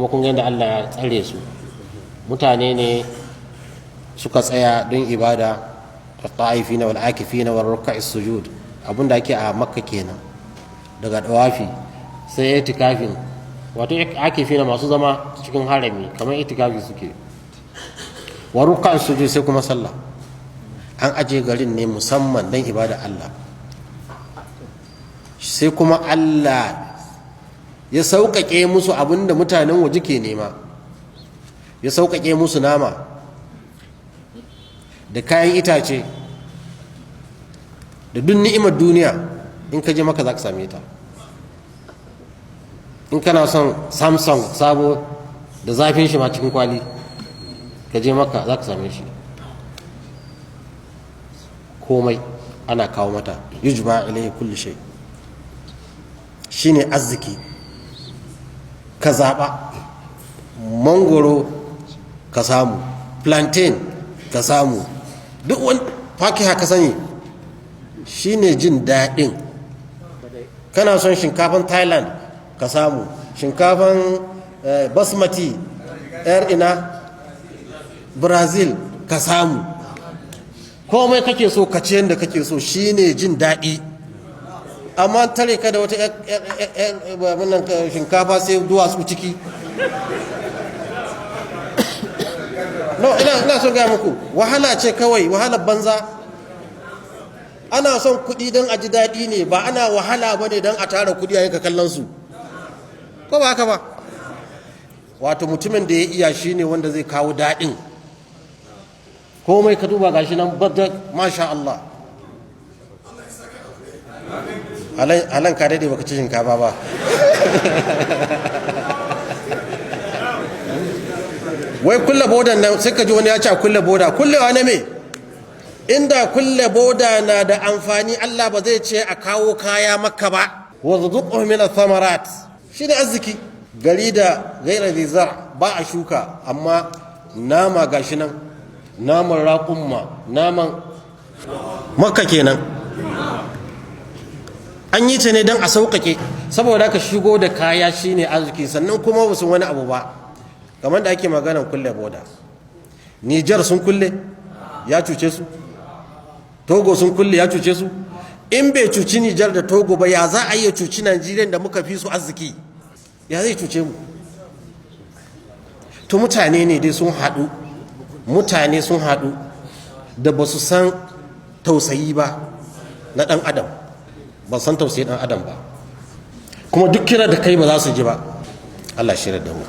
kuma kun ga yadda Allah ya tsare su. Mutane ne suka tsaya don ibada, at-ta'ifina wal akifina wal ruk'a'is sujud, abinda ake a Makka kenan. Daga dawafi sai itikafin, wato akifina masu zama cikin harami kamar itikafi suke, wa ruk'a'is sujud sai kuma sallah. An aje garin ne musamman don ibada Allah. Sai kuma Allah ya sauƙaƙe musu abinda mutanen waje ke nema, ya sauƙaƙe musu nama da kayan itace da duk ni'imar duniya. In ka je maka za ka same ta. In kana son Samsung sabo da zafin shi ma cikin kwali, ka je maka za ka same shi. Komai ana kawo mata, yujba ilayhi kulli shay. Shine arziki. Ka zaɓa mangoro ka samu, plantain ka samu, duk wani fakiha ka sani. Shine jin daɗin. Kana son shinkafan Thailand ka samu, shinkafan basmati yar ina Brazil ka samu. Komai kake so ka ci yadda kake so, shine jin daɗi. Amma tare ka da wata shinkafa sai duwatsu ciki. No, ina so gaya muku, wahala ce kawai, wahalar banza. Ana son kuɗi don a ji daɗi ne, ba ana wahala ba ne don a tara kuɗi a yi ka kallon su. Ko ba haka ba? Wato mutumin da ya iya shi ne wanda zai kawo daɗin. Komai ka duba gashi nan badda, masha Allah. Halan ka daidai baka ci shinkafa ba. Wai kulle bodan nan sai ka ji wani ya ce a kulle boda. Kullewa na me? Inda kulle boda na da amfani, Allah ba zai ce a kawo kaya Makka ba. Warzuqhum min ath-thamarat. Shine arziki. Gari da gaira zar ba a shuka, amma nama gashi nan, naman raƙumma, naman Makka kenan. An yi ta ne don a sauƙaƙe, saboda ka shigo da kaya shine arziki. Sannan kuma ba su wani abu ba, kamar da ake maganar kulle boda. Nijar sun kulle, ya cuce su. Togo sun kulle, ya cuce su. In bai cuci Nijar da Togo ba, ya za a iya cuci Najeriya da muka fi su arziki? Ya zai cuce mu? To mutane ne dai sun haɗu, mutane sun haɗu da ba su san tausayi ba na ɗan adam, ba san tausayi ɗan adam ba, kuma duk kira da kai ba za su ji ba. Allah shirya da mu.